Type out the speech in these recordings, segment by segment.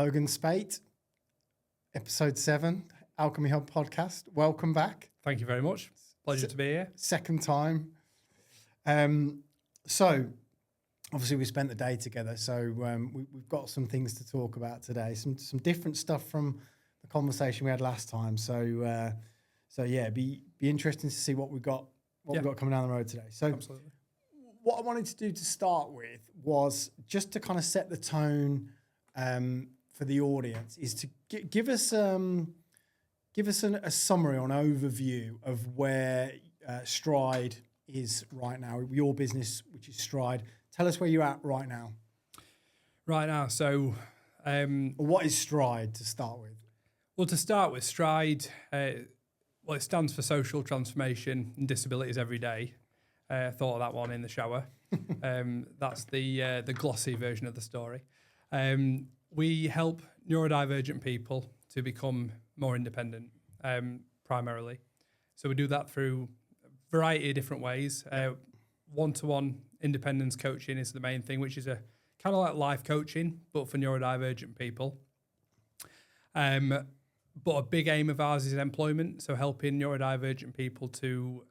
Logan Speight, episode 7, Alchemy Hub podcast. Welcome back. Thank you very much. Pleasure to be here. Second time. So, obviously, we spent the day together, so we've got some things to talk about today. Some different stuff from the conversation we had last time. So yeah, be interesting to see what we've got coming down the road today. So, absolutely. What I wanted to do to start with was just to kind of set the tone for the audience, is to give us a summary or an overview of where Stride is right now, your business, which is Stride. Tell us where you're at right now. Right now, so... what is Stride to start with? Well, to start with, Stride, it stands for Social Transformation and Disabilities Every Day. I thought of that one in the shower. That's the glossy version of the story. We help neurodivergent people to become more independent, primarily. So we do that through a variety of different ways. One-to-one independence coaching is the main thing, which is a kind of like life coaching, but for neurodivergent people. But a big aim of ours is employment, so helping neurodivergent people to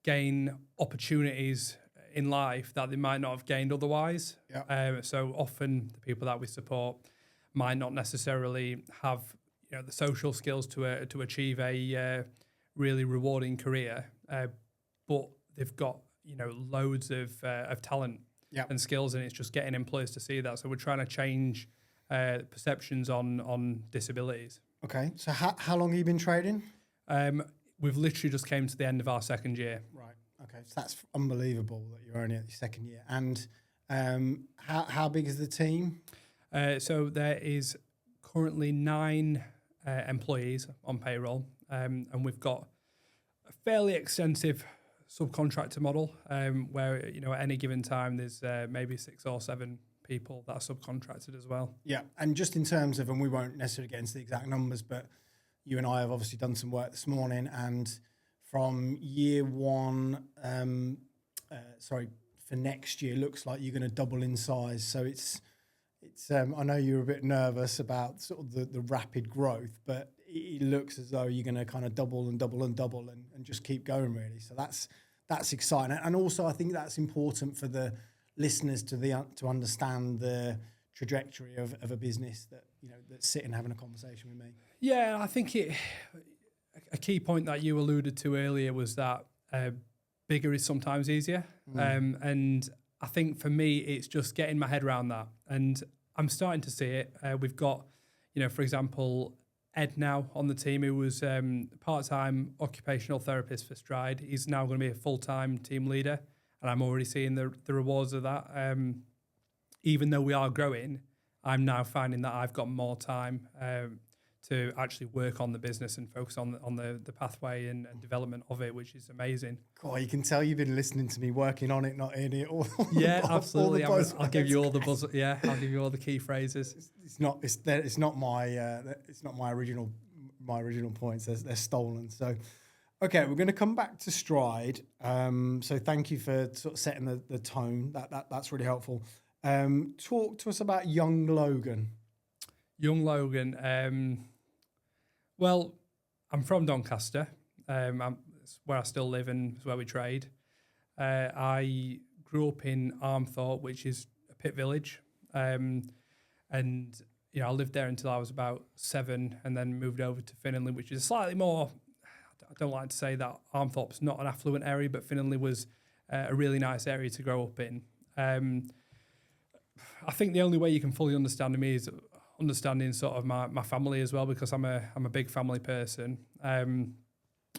gain opportunities in life that they might not have gained otherwise. Yeah. So often the people that we support might not necessarily have, the social skills to achieve a really rewarding career, but they've got loads of talent and skills, and it's just getting employers to see that. So we're trying to change perceptions on disabilities. Okay, so how long have you been trading? We've literally just came to the end of our second year. Right. Okay, so that's unbelievable that you're only at your second year. And how big is the team? So there is currently 9 employees on payroll, and we've got a fairly extensive subcontractor model where at any given time there's maybe 6 or 7 people that are subcontracted as well. Yeah, and just in terms of, and we won't necessarily get into the exact numbers, but you and I have obviously done some work this morning, and from year one, for next year, looks like you're going to double in size. So it's. I know you're a bit nervous about sort of the rapid growth, but it looks as though you're going to kind of double and double and double and just keep going, really. So that's exciting, and also I think that's important for the listeners to understand the trajectory of a business that's sitting having a conversation with me. Yeah, I think a key point that you alluded to earlier was that bigger is sometimes easier. And I think for me, it's just getting my head around that. And I'm starting to see it. We've got, for example, Ed now on the team, who was part-time occupational therapist for Stride. He's now going to be a full-time team leader. And I'm already seeing the rewards of that. Even though we are growing, I'm now finding that I've got more time to actually work on the business and focus on the pathway and development of it, which is amazing. God, you can tell you've been listening to me, working on it, not in it. Absolutely. I'll give you all the buzz. Yeah, I'll give you all the key phrases. It's not my original points. They're stolen. So, okay, we're going to come back to Stride. So thank you for sort of setting the tone. That's really helpful. Talk to us about young Logan. Young Logan. Well, I'm from Doncaster. It's where I still live and it's where we trade. I grew up in Armthorpe, which is a pit village. And I lived there until I was about 7 and then moved over to Finley, which is slightly more, I don't like to say that Armthorpe's not an affluent area, but Finley was a really nice area to grow up in. I think the only way you can fully understand me is understanding sort of my family as well, because I'm a big family person.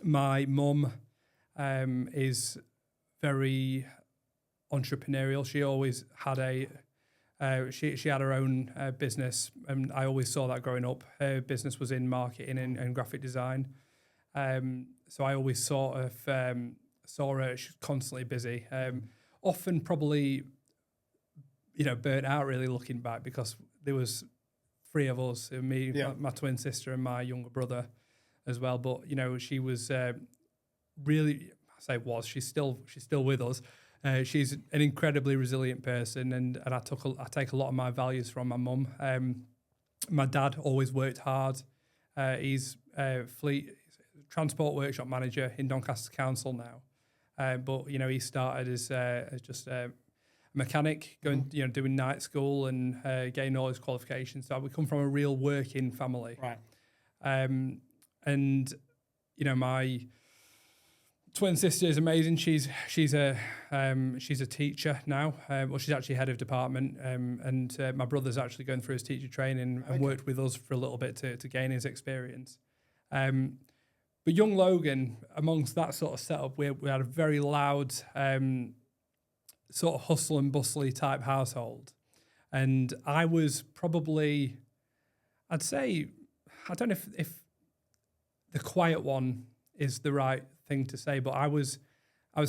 My mum is very entrepreneurial. She always had she had her own business, and I always saw that growing up. Her business was in marketing and graphic design. So I always sort of saw her. She's constantly busy. Often probably, burnt out really looking back, because there was 3 of us, me, my twin sister and my younger brother as well. But, she was really, she's still with us, She's an incredibly resilient person, and I take a lot of my values from my mum. My dad always worked hard. He's fleet transport workshop manager in Doncaster Council now, but he started as just a mechanic, going doing night school and getting all his qualifications. So we come from a real working family, Right? And my twin sister is amazing. She's a teacher now. Well, she's actually head of department. And my brother's actually going through his teacher training and worked with us for a little bit to gain his experience. But young Logan, amongst that sort of setup, we had a very loud sort of hustle and bustly type household, and I was probably, I'd say, I don't know if the quiet one is the right thing to say, but I was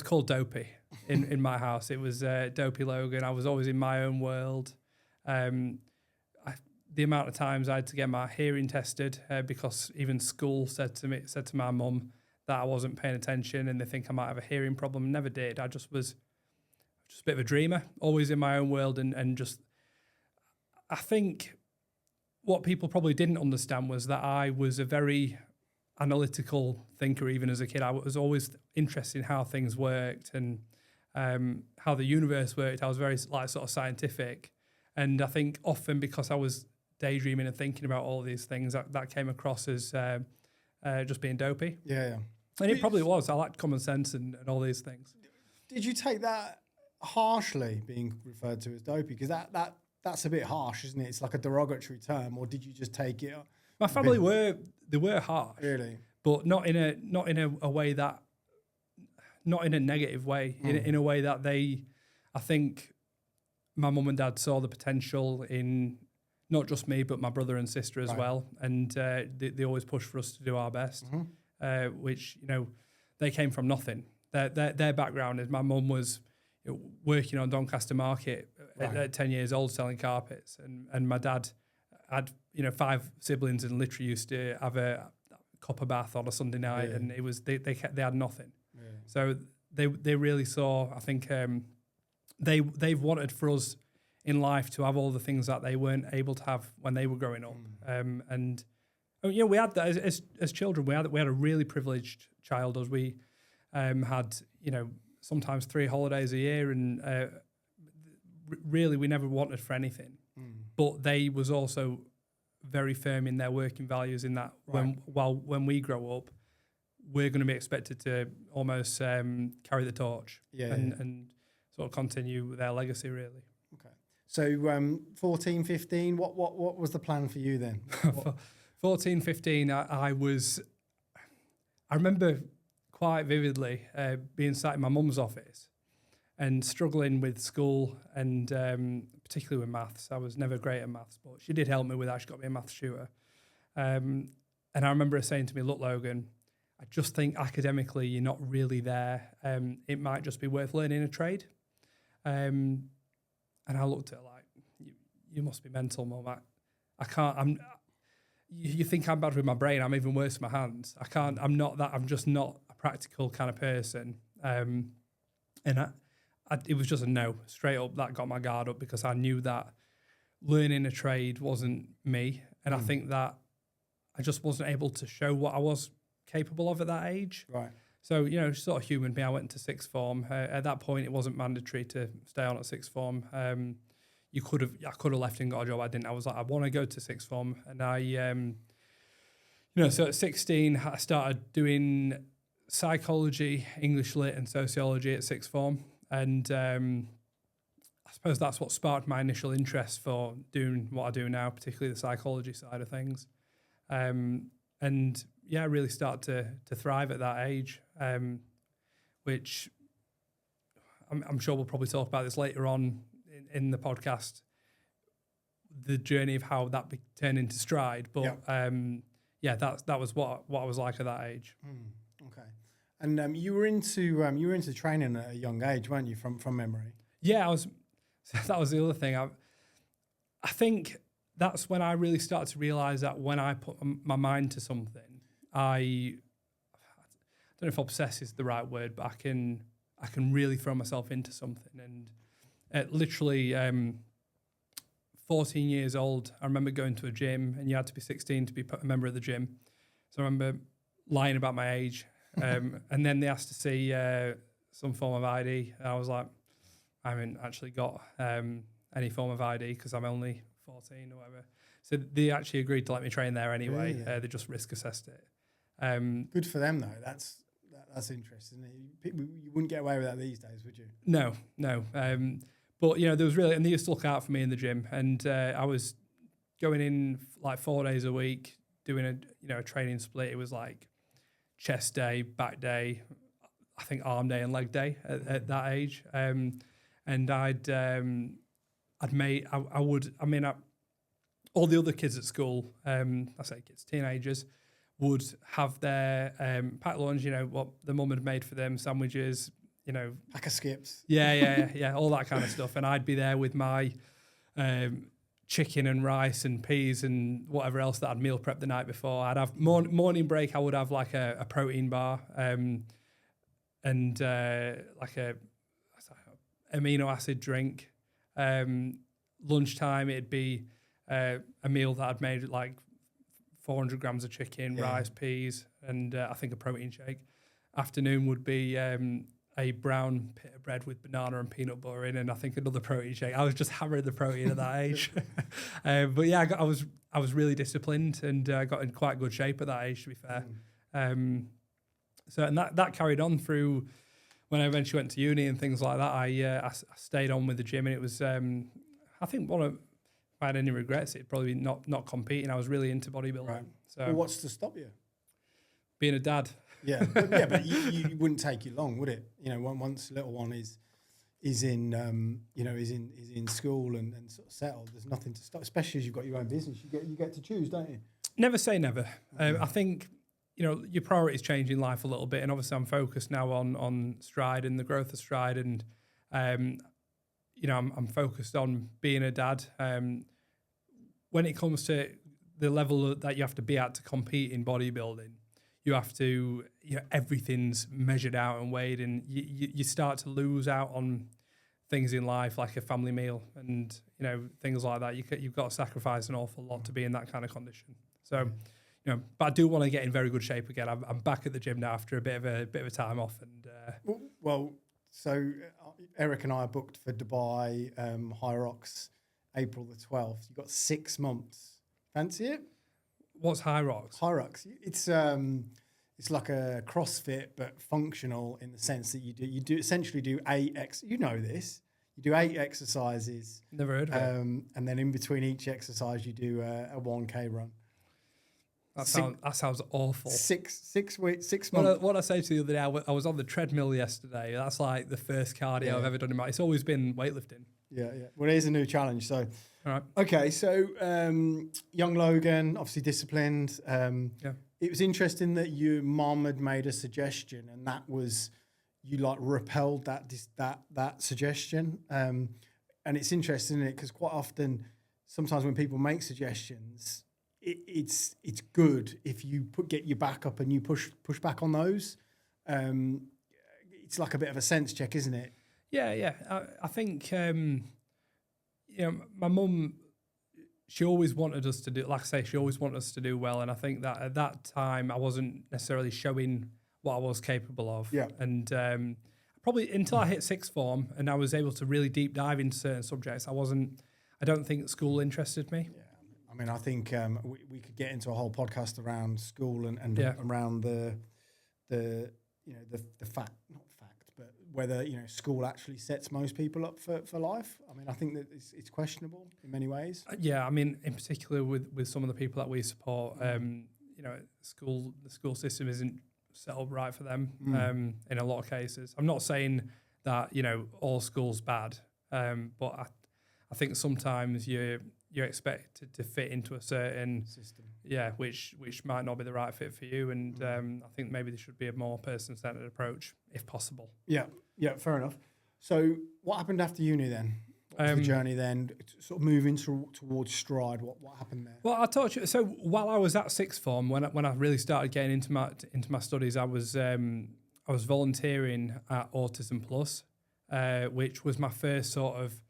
called Dopey in my house. It was Dopey Logan. I was always in my own world. The amount of times I had to get my hearing tested because even school said to my mum that I wasn't paying attention and they think I might have a hearing problem. Never did. I just was a bit of a dreamer, always in my own world, and just, I think what people probably didn't understand was that I was a very analytical thinker even as a kid. I was always interested in how things worked and how the universe worked. I was very sort of scientific, and I think often because I was daydreaming and thinking about all these things, that came across as just being dopey. Yeah. And it probably was. I liked common sense and all these things. Did you take that harshly, being referred to as dopey? Because that's a bit harsh, isn't it? It's like a derogatory term. Or did you just take it? My family were harsh, really, but not in a way that, not in a negative way. In a way that I think my mum and dad saw the potential in not just me but my brother and sister as well, and they always pushed for us to do our best. Which they came from nothing. Their background is my mum was working on Doncaster Market at 10 years old selling carpets, and my dad had 5 siblings and literally used to have a copper bath on a Sunday night, and it was they had nothing. So they really saw, I think they've wanted for us in life to have all the things that they weren't able to have when they were growing up. And we had that as children. We had a really privileged childhood. We had sometimes 3 holidays a year, and really we never wanted for anything. But they was also very firm in their working values, in that when we grow up, we're going to be expected to almost carry the torch and sort of continue their legacy, really. Okay. So 14, 15, what was the plan for you then? 14, 15, I remember quite vividly being sat in my mum's office and struggling with school and particularly with maths. I was never great at maths, but she did help me with that. She got me a maths tutor. And I remember her saying to me, "Look, Logan, I just think academically you're not really there. It might just be worth learning a trade." And I looked at her like, you must be mental, Mum. I can't, you think I'm bad with my brain, I'm even worse with my hands. I'm not that, I'm just not a practical kind of person. And it was just a no, straight up. That got my guard up because I knew that learning a trade wasn't me. And I think that I just wasn't able to show what I was capable of at that age. Right. So, sort of human me. I went into sixth form. At that point, it wasn't mandatory to stay on at sixth form. I could have left and got a job. I didn't. I was like, I want to go to sixth form. And I, so at 16, I started doing psychology, English lit and sociology at sixth form. And I suppose that's what sparked my initial interest for doing what I do now, particularly the psychology side of things. And yeah, I really started to thrive at that age, which I'm sure we'll probably talk about this later on in the podcast, the journey of how that turned into Stride. But that was what I was like at that age. Okay. And you were into training at a young age, weren't you, from memory? Yeah, I was. That was the other thing. I think that's when I really started to realise that when I put my mind to something, I don't know if obsess is the right word, but I can really throw myself into something. And at literally 14 years old, I remember going to a gym, and you had to be 16 to be a member of the gym. So I remember lying about my age, and then they asked to see some form of ID. And I was like, I haven't actually got any form of ID because I'm only 14 or whatever. So they actually agreed to let me train there anyway. Really? They just risk assessed it. Good for them, though. That's interesting. You wouldn't get away with that these days, would you? No. But, there was really, and they used to look out for me in the gym. And I was going in like 4 days a week, doing a training split. It was like chest day, back day, I think arm day and leg day at that age. And all the other kids at school, I say kids, teenagers, would have their packed lunch, what the mum had made for them, sandwiches, Pack of skips. Yeah, all that kind of stuff. And I'd be there with my chicken and rice and peas and whatever else that I'd meal prepped the night before. I'd have morning break. I would have like a protein bar and like a amino acid drink. Lunchtime, it'd be a meal that I'd made like 400 grams of chicken, rice, peas, and I think a protein shake. Afternoon would be a brown pita bread with banana and peanut butter in, and I think another protein shake. I was just hammering the protein at that age. But yeah, I was really disciplined and got in quite good shape at that age, to be fair. So and that carried on through when I eventually went to uni and things like that. I stayed on with the gym, and it was I think if I had any regrets, it'd probably be not competing. I was really into bodybuilding. Right. So well, what's to stop you? Being a dad. Yeah, but you wouldn't take you long, would it? Once little one is in in school and sort of settled, there's nothing to stop. Especially as you've got your own business, you get to choose, don't you? Never say never. I think your priorities change in life a little bit, and obviously I'm focused now on Stride and the growth of Stride, and I'm focused on being a dad. When it comes to the level that you have to be at to compete in bodybuilding, you have to, everything's measured out and weighed, and you start to lose out on things in life like a family meal and, things like that. You've got to sacrifice an awful lot to be in that kind of condition. So, but I do want to get in very good shape again. I'm back at the gym now after a bit of a time off. And so Eric and I are booked for Dubai High Rocks, April the 12th. You've got 6 months. Fancy it? What's High Rocks? High Rocks. It's like a CrossFit but functional in the sense that you do essentially do 8 you know this. You do 8 exercises. Never heard of it. And then in between each exercise you do a 1K run. That sounds awful. 6 weeks, 6 months. What I say to the other day, I was on the treadmill yesterday. That's like the first cardio I've ever done in my life. It's always been weightlifting. Yeah. Well, here's a new challenge. So, all right. Okay. So, young Logan, obviously disciplined. It was interesting that your mum had made a suggestion, and that was you like repelled that suggestion. And it's interesting, isn't it? Because quite often, sometimes when people make suggestions, it's good if you get your back up and you push back on those. It's like a bit of a sense check, isn't it? Yeah. I think my mum, she always wanted us to do, like I say, she always wanted us to do well, and I think that at that time I wasn't necessarily showing what I was capable of. Yeah. And probably until I hit sixth form and I was able to really deep dive into certain subjects, I don't think school interested me. Yeah. I mean, I think we could get into a whole podcast around school and around the fact, not fact, but whether school actually sets most people up for life. I mean, I think that it's questionable in many ways. Yeah, I mean, in particular with some of the people that we support, the school system isn't set up right for them in a lot of cases. I'm not saying that all school's bad, but I think sometimes you're expected to fit into a certain system, which might not be the right fit for you, and I think maybe there should be a more person-centered approach if possible. Yeah, fair enough. So what happened after uni then? What was the journey then? Sort of moving towards Stride. What happened there? Well, I'll talk to you. So while I was at sixth form, when I really started getting into my studies, I was I was volunteering at Autism Plus, which was my first sort of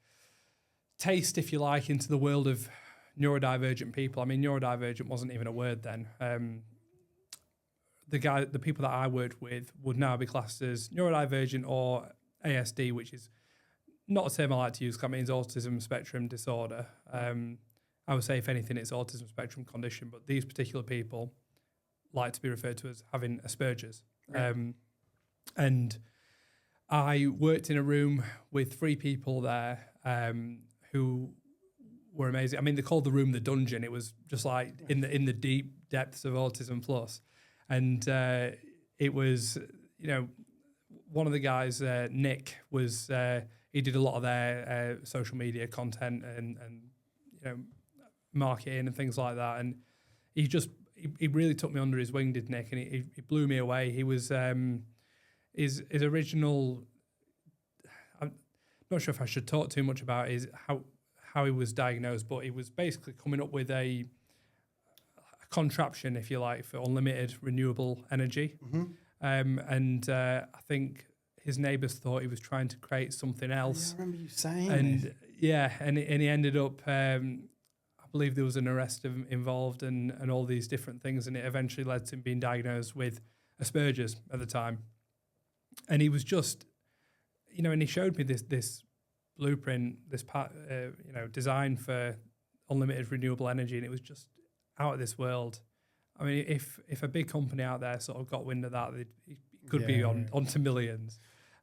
taste, if you like, into the world of neurodivergent people. I mean, neurodivergent wasn't even a word then. The people that I worked with would now be classed as neurodivergent or ASD, which is not a term I like to use because that means autism spectrum disorder. I would say, if anything, it's autism spectrum condition, but these particular people like to be referred to as having Asperger's. Right. And I worked in a room with 3 people there who were amazing. I mean, they called the room the dungeon. It was just like in the deep depths of Autism Plus. And it was, one of the guys, Nick, was he did a lot of their social media content and marketing and things like that. And he really took me under his wing, did Nick, and he blew me away. He was his original. I'm not sure if I should talk too much about how he was diagnosed, but he was basically coming up with a contraption, if you like, for unlimited renewable energy. Mm-hmm. And I think his neighbours thought he was trying to create something else. I remember you saying and this. Yeah, and he ended up, I believe there was an arrest involved and all these different things, and it eventually led to him being diagnosed with Asperger's at the time. And he was just, and he showed me this blueprint, this part, design for unlimited renewable energy, and it was just out of this world. I mean, if a big company out there sort of got wind of that, it could be onto millions.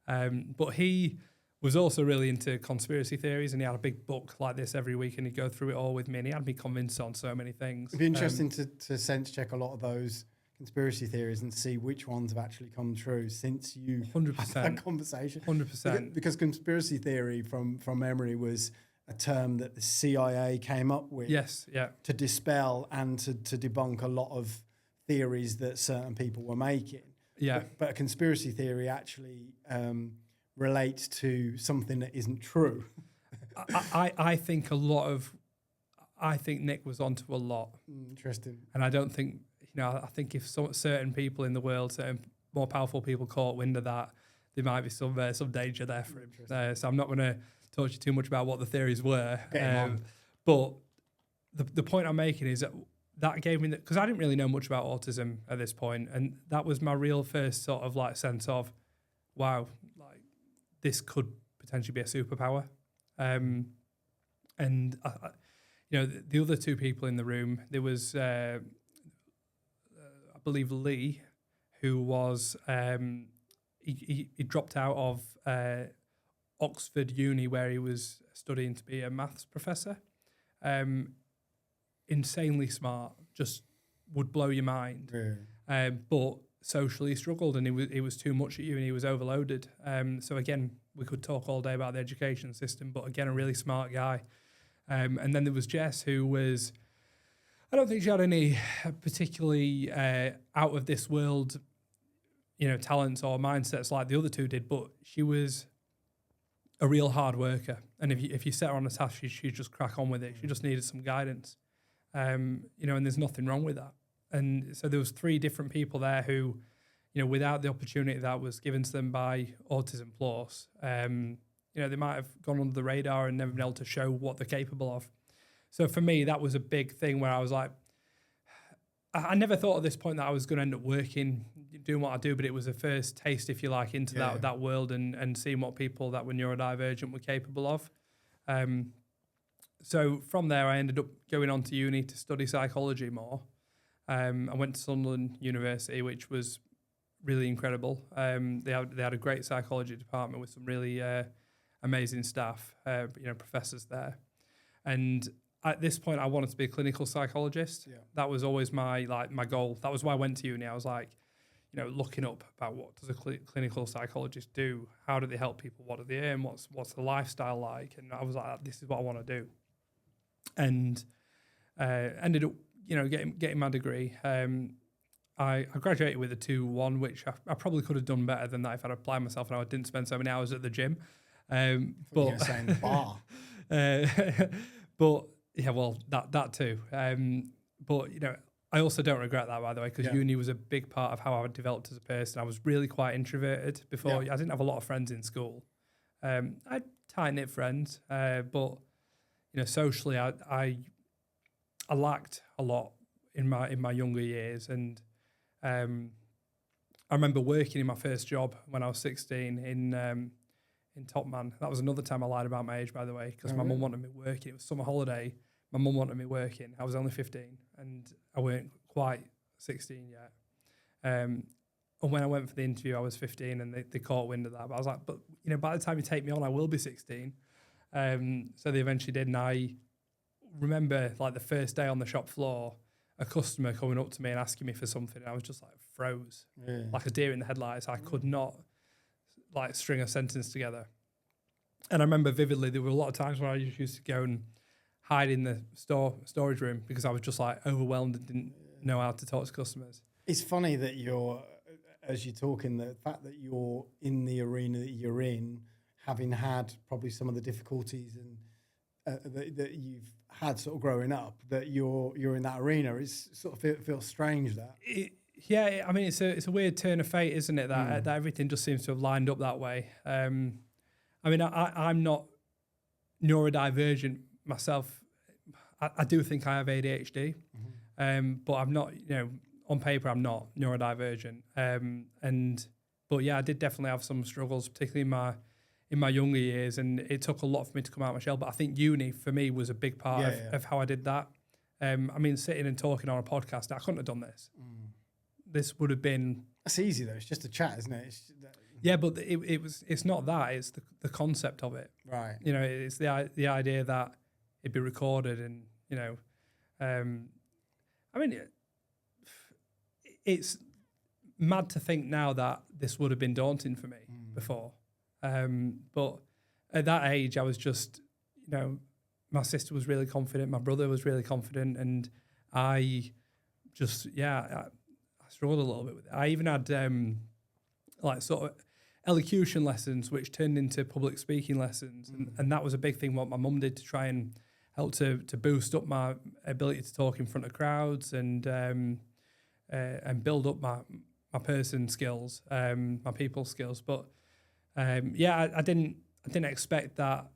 But he was also really into conspiracy theories, and he had a big book like this every week, and he'd go through it all with me, and he had me convinced on so many things. It'd be interesting to sense check a lot of those conspiracy theories and see which ones have actually come true since you 100%. had that conversation. 100%. Because conspiracy theory, from memory, was a term that the CIA came up with. Yes, yeah. To dispel and to debunk a lot of theories that certain people were making. Yeah. But a conspiracy theory actually relates to something that isn't true. I think Nick was onto a lot. Interesting. And I don't think, I think if certain people in the world, certain more powerful people caught wind of that, there might be some danger there for him. So I'm not going to talk to you too much about what the theories were. But the point I'm making is that gave me, because I didn't really know much about autism at this point, and that was my real first sort of like sense of, wow, like this could potentially be a superpower. And the other 2 people in the room, there was I believe Lee, who was he dropped out of Oxford Uni, where he was studying to be a maths professor. Insanely smart, just would blow your mind. Yeah. But socially struggled, and it was too much at uni. He was overloaded. So again, we could talk all day about the education system, but again, a really smart guy. And then there was Jess, who was, I don't think she had any particularly out of this world, talents or mindsets like the other 2 did, but she was a real hard worker. And if you set her on a task, she'd just crack on with it. She just needed some guidance. And there's nothing wrong with that. And so there was 3 different people there who, without the opportunity that was given to them by Autism Plus, they might have gone under the radar and never been able to show what they're capable of. So for me, that was a big thing where I was like, I never thought at this point that I was going to end up doing what I do, but it was a first taste, if you like, into that world and seeing what people that were neurodivergent were capable of. So from there, I ended up going on to uni to study psychology more. I went to Sunderland University, which was really incredible. They had a great psychology department with some really amazing staff, professors there. And at this point, I wanted to be a clinical psychologist. Yeah. That was always my goal. That was why I went to uni. I was like, looking up about what does a clinical psychologist do? How do they help people? What do they earn? What's the lifestyle like? And I was like, this is what I want to do. And ended up, getting my degree. I graduated with a 2-1, which I probably could have done better than that if I'd applied myself and I didn't spend so many hours at the gym. But saying the bar. But yeah, well, that too. But I also don't regret that, by the way, because Yeah. uni was a big part of how I developed as a person. I was really quite introverted before. Yeah. I didn't have a lot of friends in school. I had tight-knit friends, but socially, I lacked a lot in my younger years. And I remember working in my first job when I was 16 in Top Man. That was another time I lied about my age, by the way, because my mum wanted me working. It was summer holiday. My mum wanted me working. I was only 15 and I weren't quite 16 yet. And when I went for the interview, I was 15 and they caught wind of that. But I was like, but by the time you take me on, I will be 16. So they eventually did. And I remember like the first day on the shop floor, a customer coming up to me and asking me for something. And I was just like froze, like a deer in the headlights. I could not like string a sentence together. And I remember vividly, there were a lot of times where I used to go and hide in the storage room because I was just like overwhelmed and didn't know how to talk to customers. It's funny that as you're talking, the fact that you're in the arena that you're in, having had probably some of the difficulties and that you've had sort of growing up, that you're in that arena, is sort of feels strange that. Yeah, I mean, it's a weird turn of fate, isn't it? That everything just seems to have lined up that way. I mean, I'm not neurodivergent myself. I do think I have ADHD, but I'm not, on paper, I'm not neurodivergent. But yeah, I did definitely have some struggles, particularly in my younger years, and it took a lot for me to come out of my shell. But I think uni for me was a big part of how I did that. I mean, sitting and talking on a podcast, I couldn't have done this. This would have been. That's easy though. It's just a chat, isn't it? Yeah, but it's not that. It's the concept of it. Right. It's the idea that it'd be recorded, and I mean, it's mad to think now that this would have been daunting for me before. But at that age, I was just, my sister was really confident, my brother was really confident, and I just, I struggled a little bit with it. I even had like sort of elocution lessons, which turned into public speaking lessons, and that was a big thing what my mum did to try and help to boost up my ability to talk in front of crowds and build up my person skills, my people skills. But I didn't expect that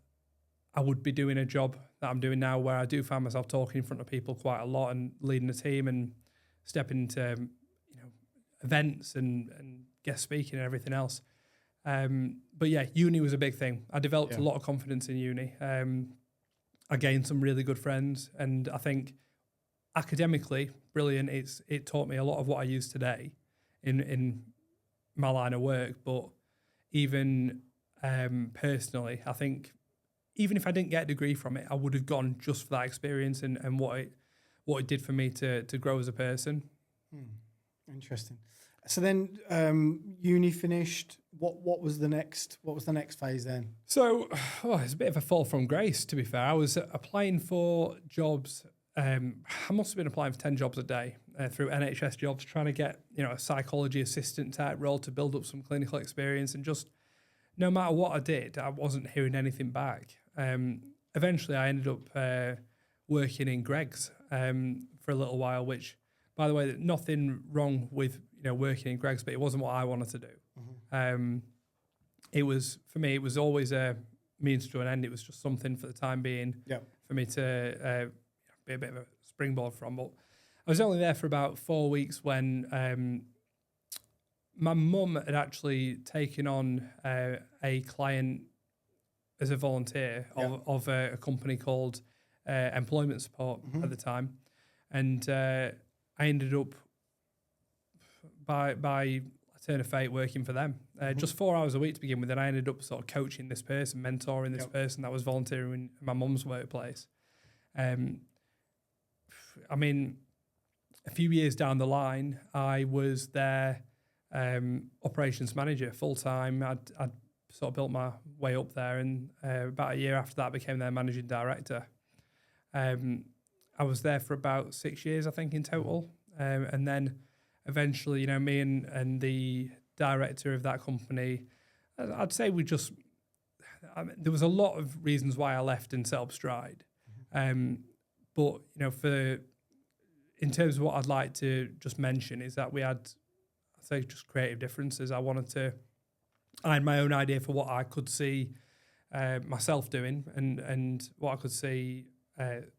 I would be doing a job that I'm doing now, where I do find myself talking in front of people quite a lot and leading a team and stepping into events and guest speaking and everything else. But yeah, uni was a big thing. I developed a lot of confidence in uni. I gained some really good friends, and I think academically brilliant. It taught me a lot of what I use today in my line of work. But even personally, I think even if I didn't get a degree from it, I would have gone just for that experience and what it did for me to grow as a person. Interesting. So then uni finished. What was the next phase then? So it's a bit of a fall from grace, to be fair. I was applying for jobs. I must have been applying for 10 jobs a day through NHS jobs, trying to get a psychology assistant type role to build up some clinical experience. And just no matter what I did, I wasn't hearing anything back. Eventually, I ended up working in Greggs for a little while, which, by the way, nothing wrong with working in Greggs, but it wasn't what I wanted to do. It was, for me, it was always a means to an end. It was just something for the time being for me to be a bit of a springboard from. But I was only there for about 4 weeks when my mum had actually taken on a client as a volunteer of a company called Employment Support at the time. And I ended up, by a turn of fate, working for them. Just 4 hours a week to begin with, and I ended up sort of coaching this person, mentoring this person that was volunteering in my mum's workplace. I mean, a few years down the line, I was their operations manager full-time. I'd sort of built my way up there, and about a year after that, I became their managing director. I was there for about 6 years, I think, in total. And then eventually, me and the director of that company, I'd say there was a lot of reasons why I left and set up Stride. But, in terms of what I'd like to just mention is that we had, I think, just creative differences. I had my own idea for what I could see myself doing, and what I could see,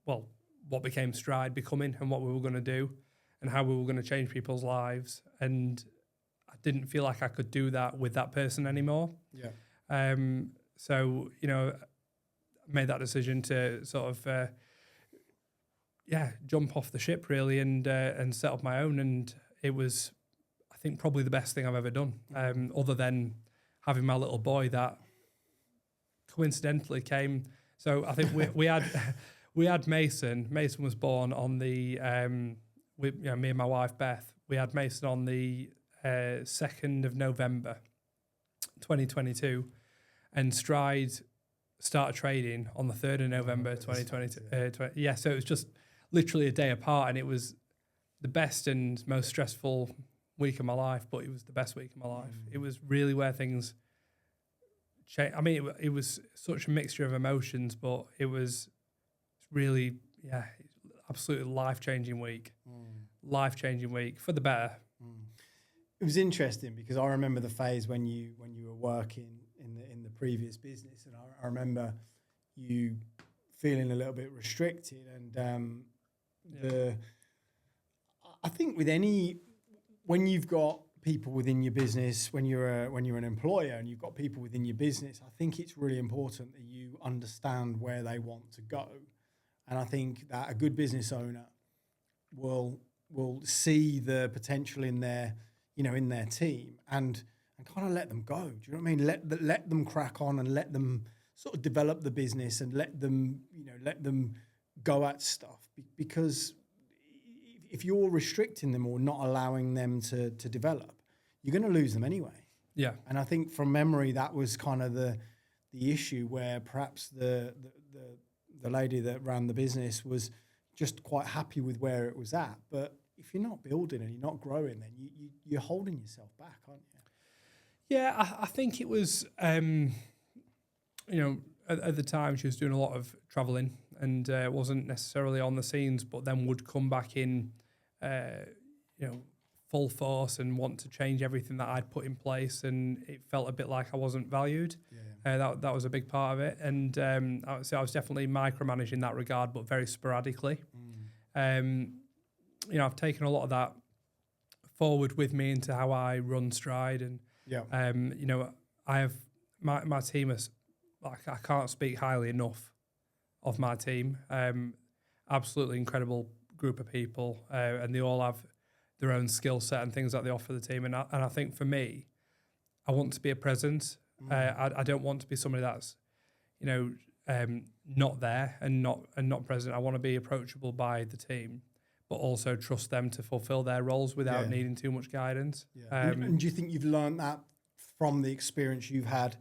what became Stride becoming, and what we were going to do, and how we were going to change people's lives. And I didn't feel like I could do that with that person anymore. Yeah. So, you know, I made that decision to sort of, jump off the ship really and set up my own. And it was, I think, probably the best thing I've ever done, other than having my little boy that coincidentally came. So I think we had Mason. Mason was born on the, me and my wife Beth. We had Mason on the 2nd of November, 2022, and Stride started trading on the 3rd of November, 2022. So it was just literally a day apart, and it was the best and most stressful week of my life, but it was the best week of my life. It was really where things changed. I mean, it was such a mixture of emotions, but it was really, absolutely life-changing week. Life-changing week for the better. It was interesting because I remember the phase when you were working in the previous business, and I remember you feeling a little bit restricted, and I think when you've got people within your business, when you're an employer and you've got people within your business, I think it's really important that you understand where they want to go, and I think that a good business owner will see the potential in their team and kind of let them go. Do you know what I mean? Let them crack on and let them sort of develop the business and let them go at stuff, because if you're restricting them or not allowing them to develop, you're going to lose them anyway. Yeah. And I think from memory, that was kind of the issue where perhaps the lady that ran the business was just quite happy with where it was at. But if you're not building and you're not growing, then you're holding yourself back, aren't you? Yeah, I think it was, at the time she was doing a lot of travelling and wasn't necessarily on the scenes, but then would come back in, full force and want to change everything that I'd put in place, and it felt a bit like I wasn't valued. Yeah. That was a big part of it, and I was definitely micromanaging that regard, but very sporadically. I've taken a lot of that forward with me into how I run Stride, and I have my team is like, I can't speak highly enough of my team. Absolutely incredible group of people, and they all have their own skill set and things that they offer the team. And I think for me, I want to be a presence. I don't want to be somebody that's, not there and not present. I want to be approachable by the team, but also trust them to fulfill their roles without needing too much guidance. Yeah. And do you think you've learned that from the experience you've had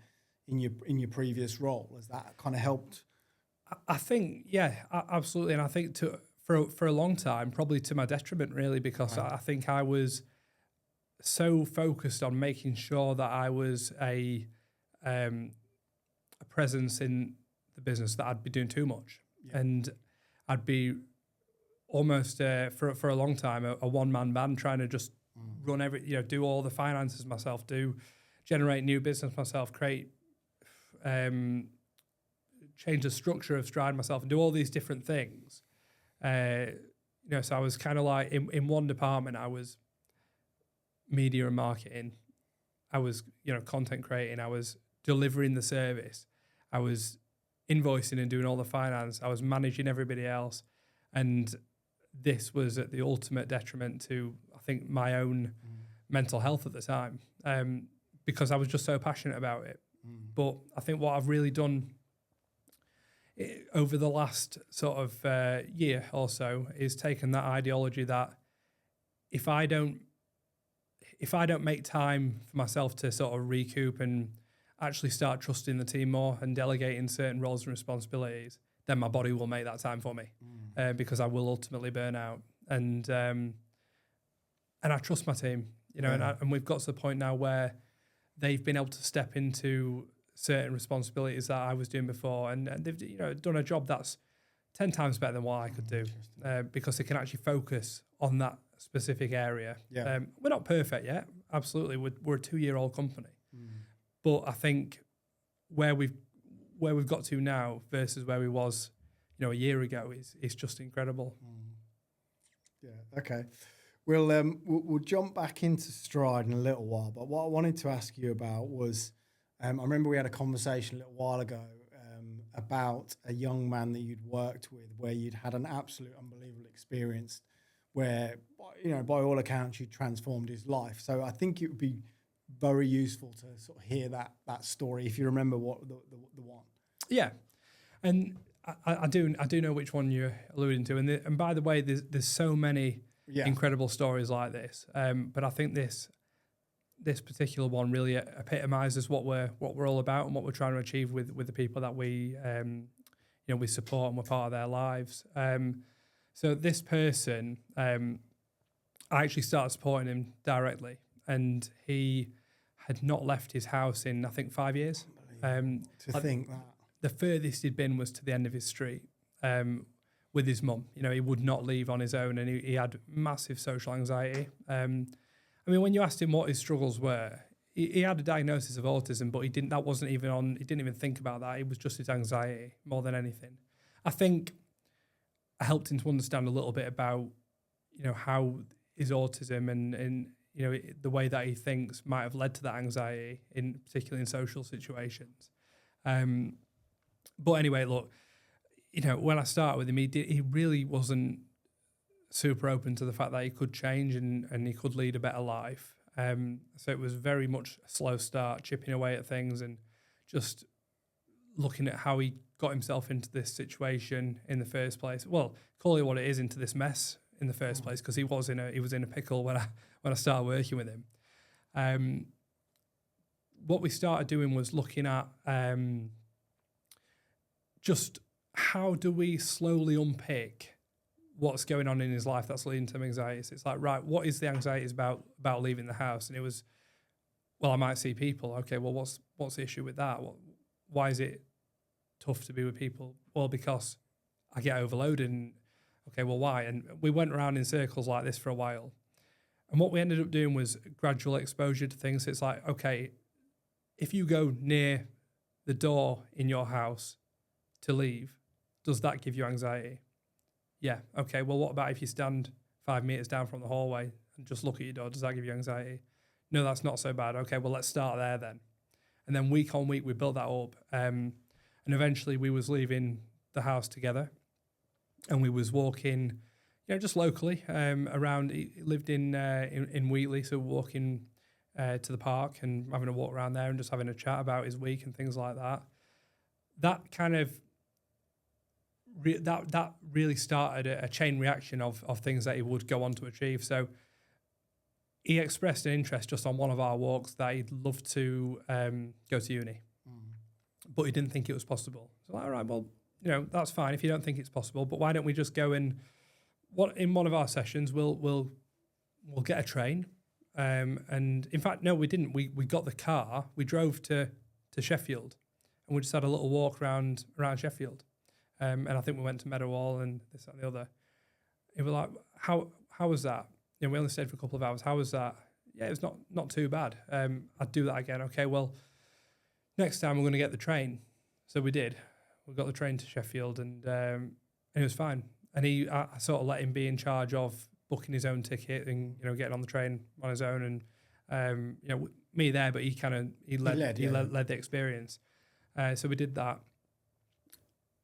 in your previous role? Has that kind of helped? I think, absolutely. And I think for a long time, probably to my detriment, really, because I think I was so focused on making sure that I was a presence in the business that I'd be doing too much. Yeah. And I'd be almost, for a long time, a one-man band trying to just run do all the finances myself, generate new business myself, create, change the structure of Stride myself, and do all these different things. So I was kind of like, in one department, I was media and marketing. I was, content creating. I was delivering the service. I was invoicing and doing all the finance. I was managing everybody else. And this was at the ultimate detriment to, I think, my own mental health at the time, because I was just so passionate about it. But I think what I've really done over the last sort of year or so is taken that ideology that if I don't make time for myself to sort of recoup and actually start trusting the team more and delegating certain roles and responsibilities, then my body will make that time for me, because I will ultimately burn out. And I trust my team, and we've got to the point now where they've been able to step into certain responsibilities that I was doing before, and they've done a job that's 10 times better than what I could do, because they can actually focus on that specific area. Yeah. We're not perfect yet, absolutely. We're a 2-year-old company, but I think where we've got to now versus where we was, a year ago is just incredible. Yeah. Okay. We'll jump back into Stride in a little while, but what I wanted to ask you about was, I remember we had a conversation a little while ago about a young man that you'd worked with, where you'd had an absolute unbelievable experience, where by all accounts you transformed his life. So I think it would be very useful to sort of hear that story if you remember what the one. Yeah, and I do know which one you're alluding to, and by the way, there's so many incredible stories like this, but I think this particular one really epitomizes what we're all about and what we're trying to achieve with the people that we we support and we're part of their lives. So this person, I actually started supporting him directly, and he had not left his house in I think 5 years. Think that the furthest he'd been was to the end of his street with his mum. He would not leave on his own, and he had massive social anxiety. When you asked him what his struggles were, he had a diagnosis of autism, but he didn't even think about that. It was just his anxiety more than anything. I think I helped him to understand a little bit about, how his autism and the way that he thinks might have led to that anxiety, particularly in social situations. But anyway, look, when I started with him, he really wasn't super open to the fact that he could change and he could lead a better life. So it was very much a slow start, chipping away at things and just looking at how he got himself into this situation in the first place. Well, call it what it is, into this mess in the first place, because he was in a pickle when I started working with him. What we started doing was looking at just how do we slowly unpick what's going on in his life that's leading to anxiety. So it's like, right, what is the anxieties about leaving the house? And it was, well, I might see people. Okay, well, what's the issue with that? Why is it tough to be with people? Well, because I get overloaded. And okay, well, why? And we went around in circles like this for a while. And what we ended up doing was gradual exposure to things. So it's like, okay, if you go near the door in your house to leave, does that give you anxiety? Yeah. Okay. Well, what about if you stand 5 meters down from the hallway and just look at your door? Does that give you anxiety? No, that's not so bad. Okay. Well, let's start there then. And then week on week, we built that up. And eventually we was leaving the house together, and we was walking, just locally around. He lived in Wheatley. So walking to the park and having a walk around there and just having a chat about his week and things like that. That kind of, that really started a chain reaction of things that he would go on to achieve. So he expressed an interest just on one of our walks that he'd love to go to uni, but he didn't think it was possible. So all right, well, that's fine if you don't think it's possible, but why don't we just go in one of our sessions? We'll get a train, and in fact, no, we didn't. We got the car. We drove to Sheffield, and we just had a little walk around Sheffield. And I think we went to Meadowall and this and the other. It was like, how was that? We only stayed for a couple of hours. How was that? Yeah, it was not too bad. I'd do that again. Okay, well, next time we're going to get the train. So we did. We got the train to Sheffield, and it was fine. And I sort of let him be in charge of booking his own ticket and getting on the train on his own, and me there, but he led the experience. So we did that.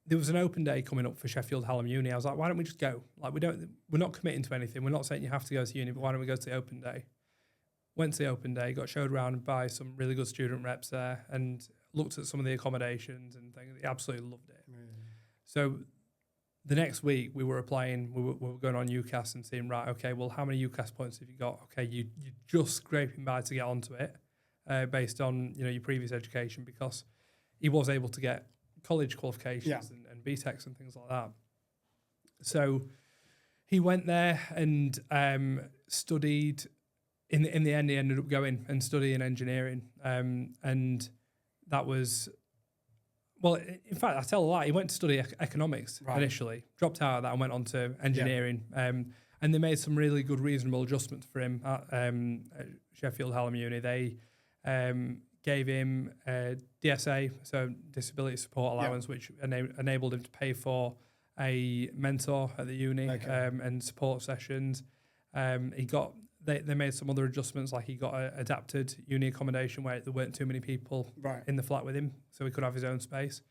There was an open day coming up for Sheffield Hallam Uni. I was like, why don't we just go? Like, we're not committing to anything. We're not saying you have to go to uni, but why don't we go to the open day? Went to the open day, got showed around by some really good student reps there, and looked at some of the accommodations and things. He absolutely loved it. So the next week we were applying, we were going on UCAS and seeing, right, okay, well, how many UCAS points have you got? Okay, you're just scraping by to get onto it based on your previous education, because he was able to get college qualifications and BTECs and things like that. So he went there and studied. In the end, he ended up going and studying engineering, and that was Well, in fact, I tell a lie. He went to study economics Right. initially, dropped out of that and went on to engineering. And they made some really good, reasonable adjustments for him at Sheffield Hallam Uni. They gave him a DSA, so Disability Support Allowance, which enabled him to pay for a mentor at the uni and support sessions. They made some other adjustments, like he got adapted uni accommodation where there weren't too many people in the flat with him, so he could have his own space.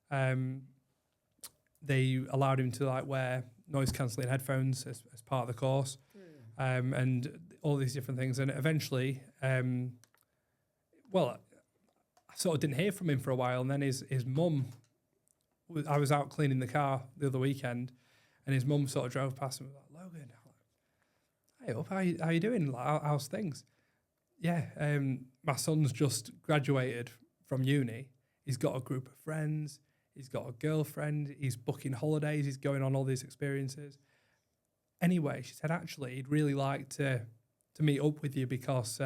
They allowed him to like wear noise cancelling headphones as part of the course, and all these different things. And eventually, I sort of didn't hear from him for a while, and then his mum. I was out cleaning the car the other weekend, and his mum sort of drove past and was like, "Logan, hey up, how you doing? Like, how's things?" Yeah, my son's just graduated from uni. He's got a group of friends. He's got a girlfriend. He's booking holidays. He's going on all these experiences. Anyway, she said, actually, he'd really like to meet up with you because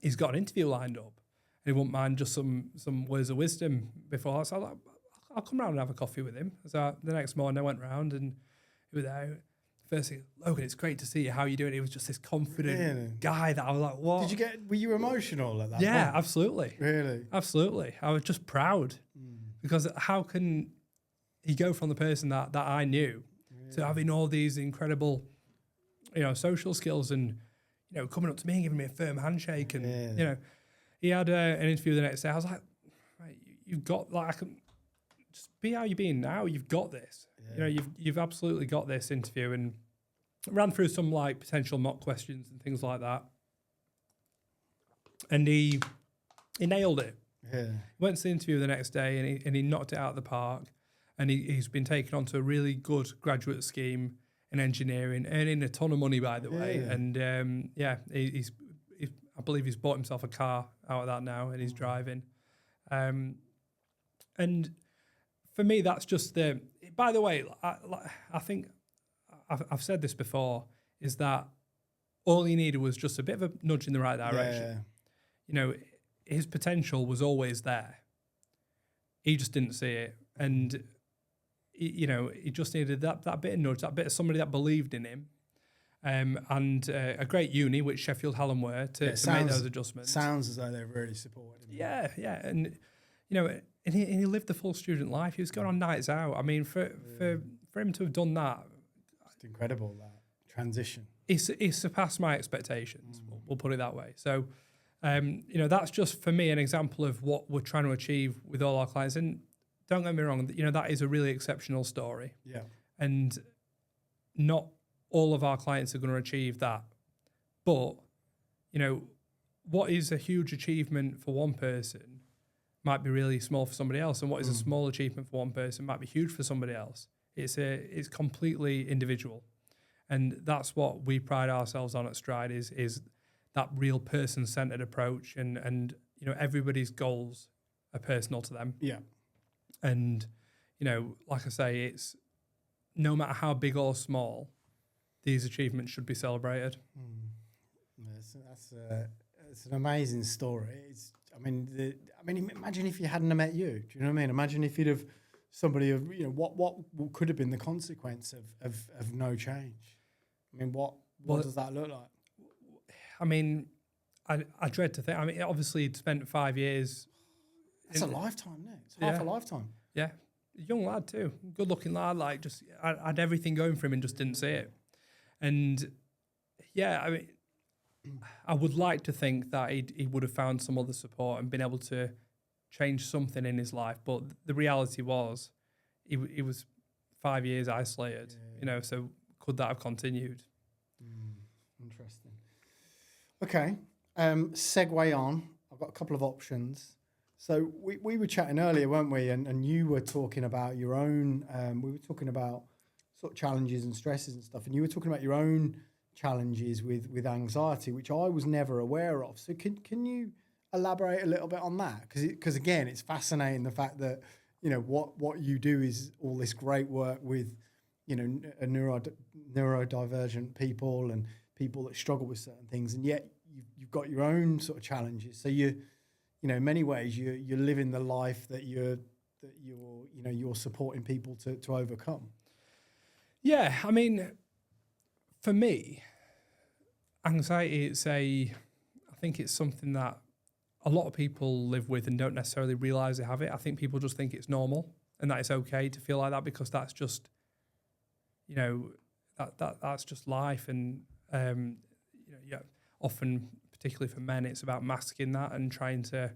he's got an interview lined up. And he wouldn't mind just some words of wisdom before. So I was like, I'll come round and have a coffee with him. So the next morning I went round and he was there. First thing, Logan, it's great to see you. How are you doing? He was just this confident guy that I was like, what? Were you emotional at that point? point? Absolutely. Really? Absolutely. I was just proud because how can he go from the person that I knew to having all these incredible, social skills and, coming up to me and giving me a firm handshake. And, he had an interview the next day. I was like, right, you've got, like, I can just be how you're being now. You've got this. You've absolutely got this interview, and ran through some like potential mock questions and things like that. And he nailed it. Yeah. Went to the interview the next day and he knocked it out of the park. And he's been taken onto a really good graduate scheme in engineering, earning a ton of money, by the way. And he's I believe he's bought himself a car out of that now, and he's driving. And for me, that's just the. By the way, I think I've said this before, is that all he needed was just a bit of a nudge in the right direction. His potential was always there. He just didn't see it, and he just needed that bit of nudge, that bit of somebody that believed in him, and a great uni, which Sheffield Hallam were, to make those adjustments. Sounds as though they're really supporting him. Yeah, and and he lived the full student life. He was going on nights out. I mean, for him to have done that, it's incredible, that transition. He surpassed my expectations. We'll put it that way. So, that's just for me an example of what we're trying to achieve with all our clients. And don't get me wrong, that is a really exceptional story. Yeah. And not all of our clients are going to achieve that. But, what is a huge achievement for one person might be really small for somebody else. And what is a small achievement for one person might be huge for somebody else. It's completely individual. And that's what we pride ourselves on at Stride is that real person-centered approach. And everybody's goals are personal to them. Yeah. And, like I say, it's no matter how big or small, these achievements should be celebrated. It's an amazing story. Imagine if you hadn't have met you. Do you know what I mean? Imagine if you'd have somebody of, what could have been the consequence of no change. I mean, what does that look like? I mean, I dread to think. I mean, obviously, he'd spent 5 years. It's a lifetime, isn't it? It's half a lifetime. Yeah, young lad too, good-looking lad. Like, just had everything going for him and just didn't see it. And yeah, I mean, I would like to think that he would have found some other support and been able to change something in his life. But the reality was, he was 5 years isolated. So could that have continued? Interesting. Okay, segue on. I've got a couple of options. So we were chatting earlier, weren't we? And you were talking about your own. We were talking about sort of challenges and stresses and stuff, and you were talking about your own challenges with anxiety, which I was never aware of. So can you elaborate a little bit on that? Because again, it's fascinating the fact that what you do is all this great work with neurodivergent people and people that struggle with certain things, and yet you've got your own sort of challenges. So in many ways you're living the life that you're supporting people to overcome. Yeah, I mean, for me, anxiety, I think it's something that a lot of people live with and don't necessarily realise they have it. I think people just think it's normal and that it's okay to feel like that because that's just, that's just life. And, often, particularly for men, it's about masking that and trying to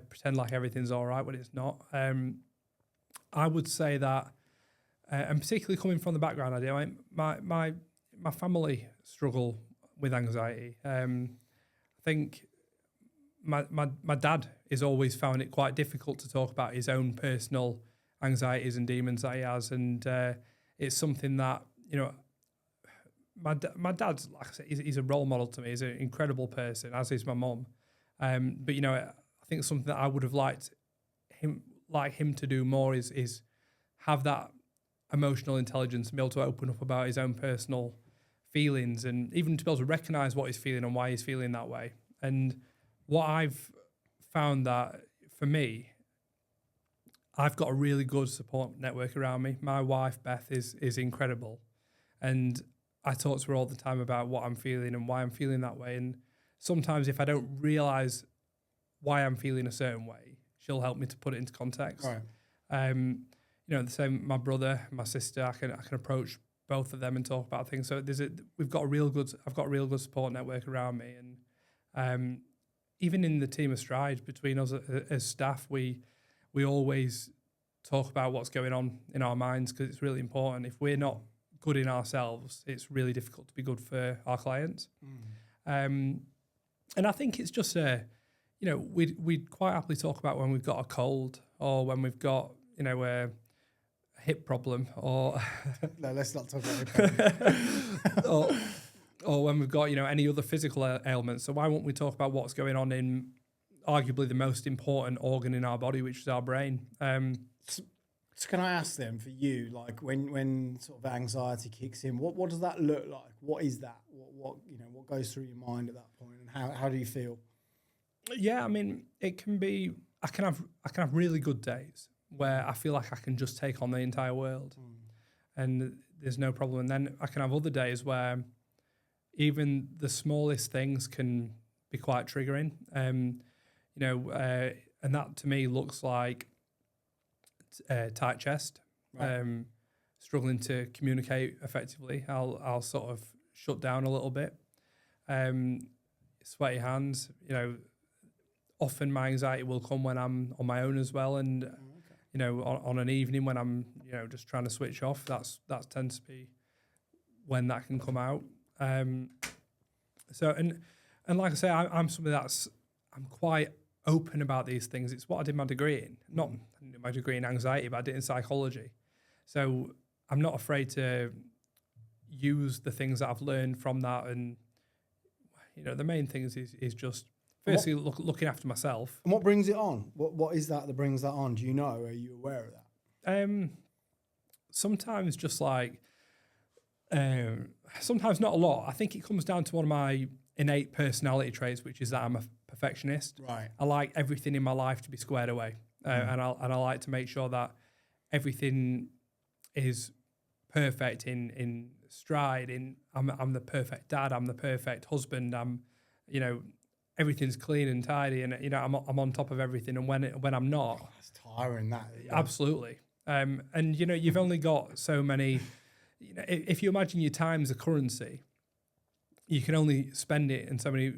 pretend like everything's all right when it's not. I would say that, and particularly coming from the background I do, my family struggle with anxiety. I think my dad has always found it quite difficult to talk about his own personal anxieties and demons that he has, and it's something that my dad's, like I said, he's a role model to me. He's an incredible person, as is my mum. But I think something that I would have liked him to do more is have that emotional intelligence and be able to open up about his own personal feelings and even to be able to recognise what he's feeling and why he's feeling that way. And what I've found that for me, I've got a really good support network around me. My wife, Beth, is incredible. And I talk to her all the time about what I'm feeling and why I'm feeling that way. And sometimes if I don't realise why I'm feeling a certain way, she'll help me to put it into context. Right. The same, my brother, my sister, I can approach both of them and talk about things. So I've got a real good support network around me. And even in the team of Stride, between us as staff, we always talk about what's going on in our minds because it's really important. If we're not good in ourselves, it's really difficult to be good for our clients. And I think it's just we'd quite happily talk about when we've got a cold or when we've got a hip problem or no, let's not talk about hip problem. or when we've got any other physical ailments. So why won't we talk about what's going on in arguably the most important organ in our body, which is our brain? So can I ask them for you, like when sort of anxiety kicks in, what does that look like? What is that? What goes through your mind at that point, and how do you feel? Yeah, I mean, it can be. I can have really good days where I feel like I can just take on the entire world, and there's no problem. And then I can have other days where even the smallest things can be quite triggering. And that to me looks like tight chest, Right. struggling to communicate effectively. I'll sort of shut down a little bit. Sweaty hands. Often my anxiety will come when I'm on my own as well, and on an evening when I'm just trying to switch off. That tends to be when that can come out. So like I say, I'm somebody I'm quite open about these things. It's what I did my degree in. Not my degree in anxiety, but I did it in psychology. So I'm not afraid to use the things that I've learned from that. And the main thing is just firstly looking after myself. And what brings it on? What is that brings that on? Do you know? Are you aware of that? Sometimes just like sometimes not a lot. I think it comes down to one of my innate personality traits, which is that I'm a perfectionist. Right. I like everything in my life to be squared away, and I like to make sure that everything is perfect in Stride. I'm the perfect dad. I'm the perfect husband. I'm, everything's clean and tidy, and I'm on top of everything. And when I'm not, That's tiring. That absolutely. And you've only got so many. If you imagine your time as a currency, you can only spend it in so many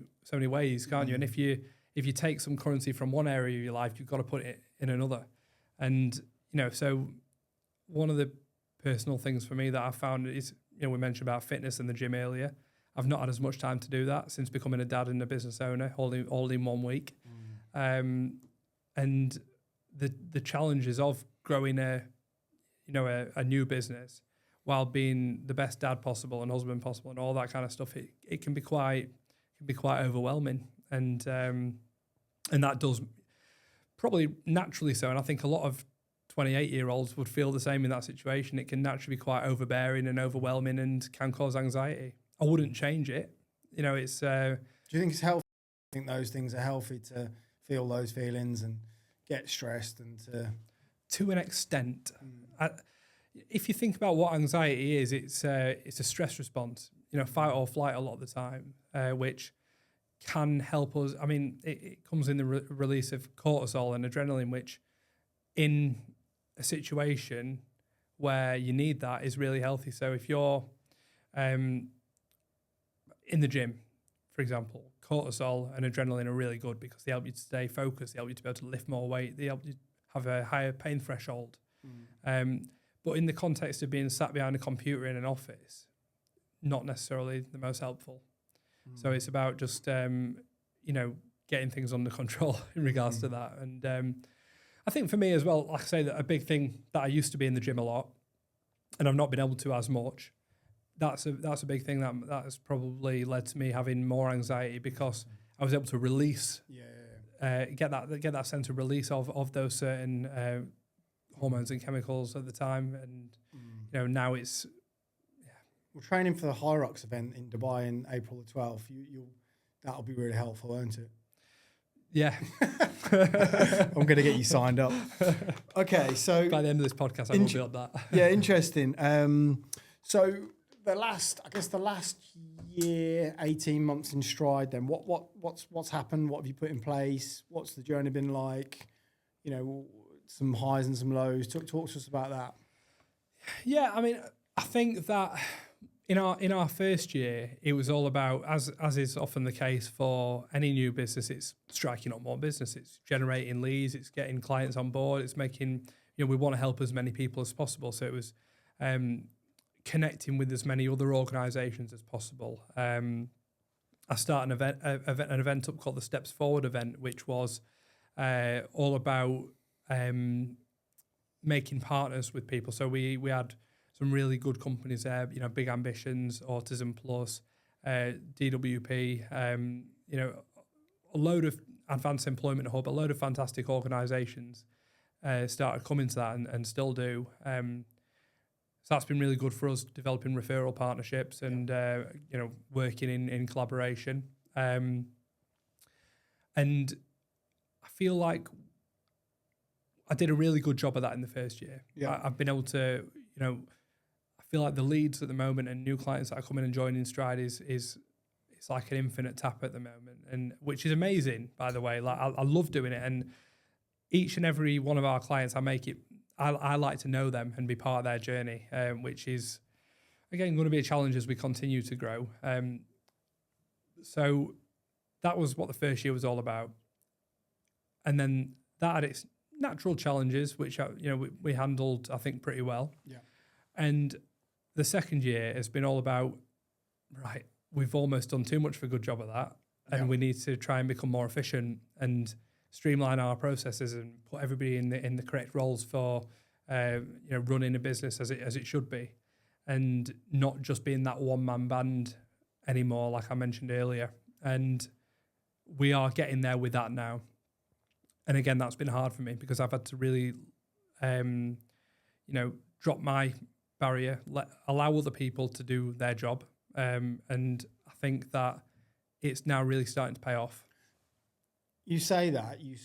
ways, can't you? And if you take some currency from one area of your life, you've got to put it in another. And so one of the personal things for me that I've found is, we mentioned about fitness and the gym earlier. I've not had as much time to do that since becoming a dad and a business owner, all in 1 week. And the challenges of growing a new business while being the best dad possible and husband possible and all that kind of stuff, it can be quite overwhelming, and that does probably naturally so. And I think a lot of 28-year-olds would feel the same in that situation. It can naturally be quite overbearing and overwhelming and can cause anxiety. I wouldn't change it. It's. Do you think it's healthy? I think those things are healthy feel those feelings and get stressed and to an extent. If you think about what anxiety is, it's a stress response, fight or flight a lot of the time, which can help us. I mean, it comes in the release of cortisol and adrenaline, which in a situation where you need that is really healthy. So if you're in the gym, for example, cortisol and adrenaline are really good because they help you to stay focused, they help you to be able to lift more weight, they help you have a higher pain threshold. But in the context of being sat behind a computer in an office, not necessarily the most helpful. So it's about just, getting things under control in regards to that. And I think for me as well, like I say, that a big thing that I used to be in the gym a lot and I've not been able to as much, that's a big thing that has probably led to me having more anxiety because I was able to release, get that sense of release of those certain hormones and chemicals at the time, and now it's We're training for the High Rocks event in Dubai in April the 12th. That'll be really helpful, won't it? Yeah. I'm going to get you signed up. Okay, so by the end of this podcast, I will be on that. Yeah, interesting. So the last year, 18 months in Stride, then what's happened? What have you put in place? What's the journey been like? Some highs and some lows. Talk to us about that. Yeah, I mean, I think that in our first year, it was all about, as is often the case for any new business, it's striking up more business, it's generating leads, it's getting clients on board, it's making, we want to help as many people as possible. So it was connecting with as many other organisations as possible. I started an event up called the Steps Forward event, which was all about making partners with people. So we had some really good companies there, Big Ambitions, Autism Plus, DWP, a load of Advanced Employment Hub, a load of fantastic organisations started coming to that and still do. So that's been really good for us, developing referral partnerships and, working in collaboration. And I feel like I did a really good job of that in the first year. Yeah. I've been able to, I feel like the leads at the moment and new clients that are coming and joining Stride is it's like an infinite tap at the moment, and which is amazing, by the way. Like I love doing it, and each and every one of our clients, I like to know them and be part of their journey, which is, again, going to be a challenge as we continue to grow. So that was what the first year was all about. And then that had its natural challenges, which, we handled, I think, pretty well. Yeah. And the second year has been all about, right, we've almost done too much of a good job of that, and we need to try and become more efficient and streamline our processes and put everybody in the correct roles for running a business as it should be, and not just being that one-man band anymore, like I mentioned earlier. And we are getting there with that now. And again, that's been hard for me because I've had to really, drop my barrier, allow other people to do their job. And I think that it's now really starting to pay off. You say that you've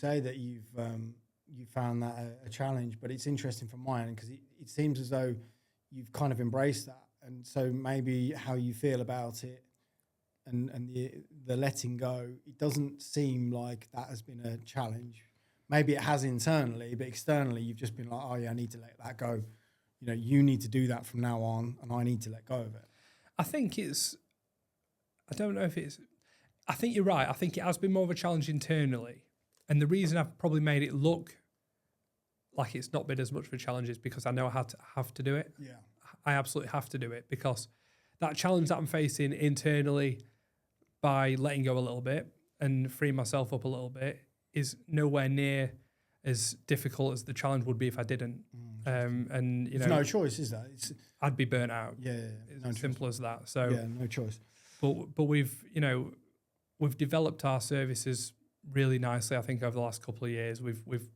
you found that a challenge, but it's interesting from my end because it seems as though you've kind of embraced that, and so maybe how you feel about it and the letting go, it doesn't seem like that has been a challenge. Maybe it has internally, but externally you've just been like, oh yeah, I need to let that go. You need to do that from now on, and I need to let go of it. I think you're right. I think it has been more of a challenge internally. And the reason I've probably made it look like it's not been as much of a challenge is because I know I have to do it. Yeah. I absolutely have to do it, because that challenge that I'm facing internally by letting go a little bit and freeing myself up a little bit is nowhere near as difficult as the challenge would be if I didn't. And there's no choice, is that? I'd be burnt out. Yeah. It's as simple as that. So yeah, no choice. But we've developed our services really nicely. I think over the last couple of years, we've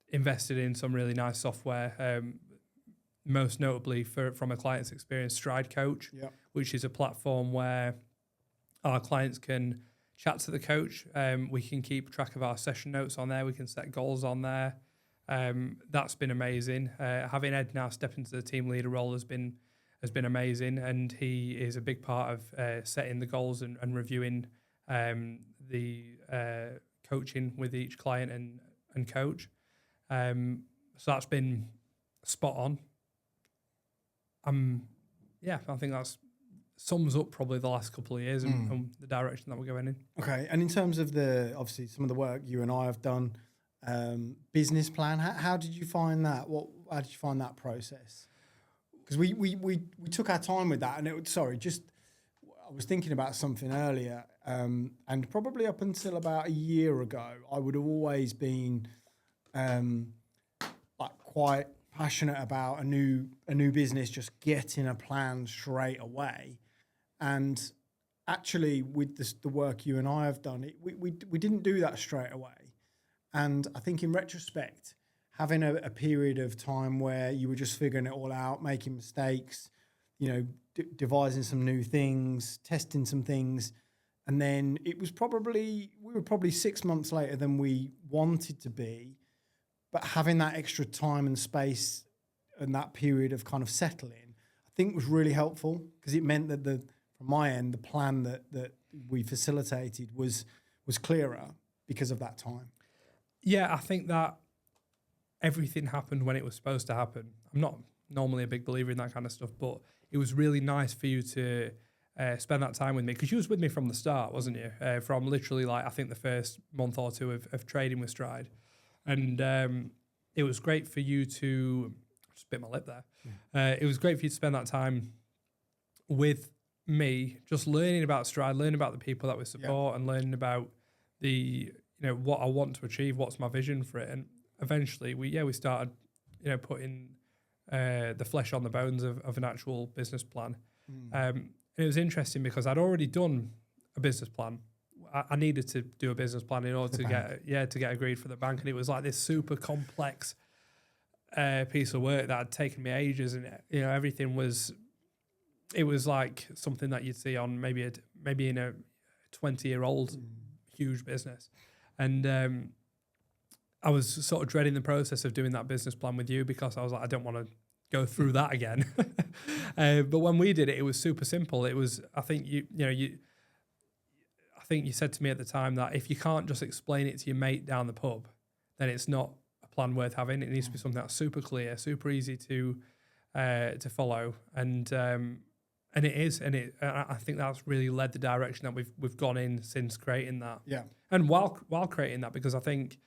invested in some really nice software. Most notably, from a client's experience, Stride Coach, which is a platform where our clients can chat to the coach. We can keep track of our session notes on there. We can set goals on there. That's been amazing. Having Ed now step into the team leader role has been amazing, and he is a big part of setting the goals and reviewing the coaching with each client and coach. So that's been spot on. I think that's sums up probably the last couple of years and the direction that we're going in. Okay, and in terms of obviously some of the work you and I have done, business plan, how did you find that? How did you find that process? Because we took our time with that, and I was thinking about something earlier, and probably up until about a year ago, I would have always been like quite passionate about a new business, just getting a plan straight away. And actually, with the work you and I have done, we didn't do that straight away. And I think in retrospect, having a period of time where you were just figuring it all out, making mistakes, devising some new things, testing some things, and then we were probably 6 months later than we wanted to be, but having that extra time and space and that period of kind of settling, I think was really helpful, because it meant that from my end, the plan that we facilitated was clearer because of that time. Yeah, I think that everything happened when it was supposed to happen. I'm not normally a big believer in that kind of stuff, but it was really nice for you to spend that time with me, because you was with me from the start, wasn't you? From literally I think the first month or two of trading with Stride. And it was great for you to, just bit my lip there. Yeah. It was great for you to spend that time with me, just learning about Stride, learning about the people that we support, and learning about the, what I want to achieve, what's my vision for it. And eventually we started, putting the flesh on the bones of an actual business plan. And it was interesting because I'd already done a business plan. I needed to do a business plan in order to get agreed for the bank, and it was like this super complex piece of work that had taken me ages, and everything was. It was like something that you'd see on maybe in a 20-year-old huge business, and I was sort of dreading the process of doing that business plan with you, because I was like, I don't want to go through that again. But when we did it, it was super simple. It was, I think I think you said to me at the time that if you can't just explain it to your mate down the pub, then it's not a plan worth having. It needs to be something that's super clear, super easy to follow, and it is, and I think that's really led the direction that we've gone in since creating that. Yeah, and while creating that, because I think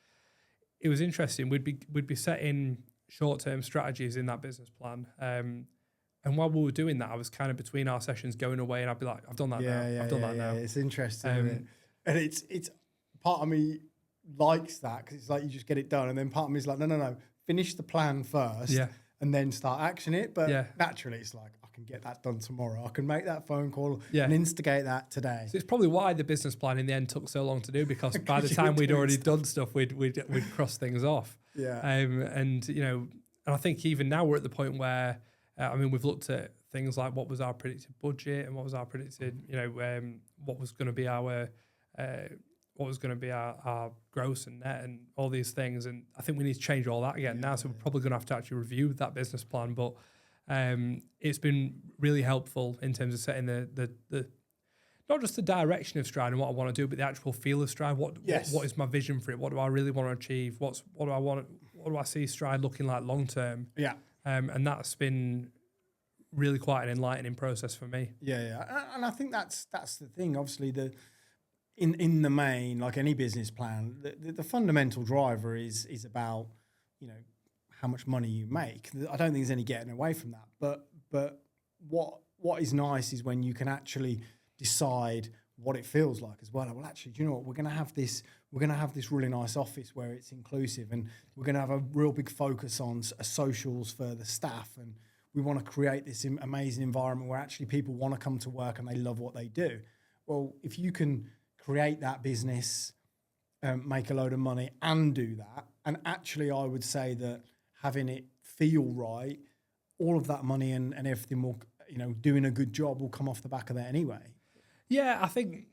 it was interesting, we'd be setting short-term strategies in that business plan. And while we were doing that, I was kind of between our sessions going away, and I'd be like, I've done that now. I've done that now. It's interesting, isn't it? And it's part of me likes that, because it's like you just get it done, and then part of me is like, no, finish the plan first, and then start action it. But naturally, it's like, I can get that done tomorrow. I can make that phone call and instigate that today. So it's probably why the business plan in the end took so long to do, because by the time we'd already done stuff, we'd crossed things off. Yeah. And I think even now we're at the point where. We've looked at things like what was our predicted budget, and what was our predicted, what was going to be our gross and net, and all these things. And I think we need to change all that again now. So we're probably going to have to actually review that business plan. But it's been really helpful in terms of setting the not just the direction of Stride and what I want to do, but the actual feel of Stride. What is my vision for it? What do I really want to achieve? What do I see Stride looking like long term? Yeah. And that's been really quite an enlightening process for me. Yeah. And I think that's the thing. Obviously, in the main, like any business plan, the fundamental driver is about, how much money you make. I don't think there's any getting away from that. But what is nice is when you can actually decide what it feels like as well. Well, actually, do you know what? We're going to have this really nice office where it's inclusive, and we're going to have a real big focus on socials for the staff, and we want to create this amazing environment where actually people want to come to work and they love what they do. Well, if you can create that business, make a load of money and do that, and actually I would say that having it feel right, all of that money and everything will, doing a good job will come off the back of that anyway. Yeah, I think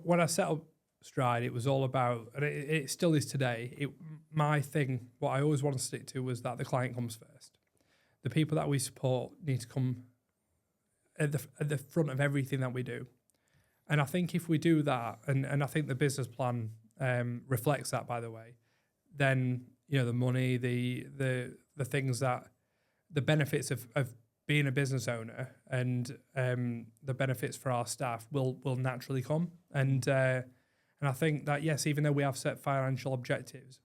when I set up Stride, it was all about, and it still is today. My thing, what I always want to stick to, was that the client comes first. The people that we support need to come at the front of everything that we do. And I think if we do that, and I think the business plan reflects that, by the way, then the money, the things that the benefits of being a business owner and the benefits for our staff will naturally come. And I think that, yes, even though we have set financial objectives,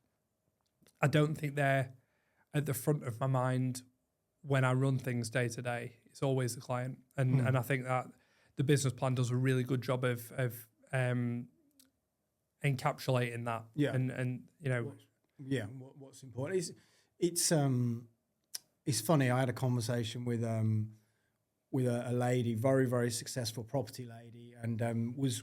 I don't think they're at the front of my mind when I run things day to day. It's always the client. And I think that the business plan does a really good job of encapsulating that. Yeah. And what's important is it's funny. I had a conversation with a lady, very, very successful property lady, and was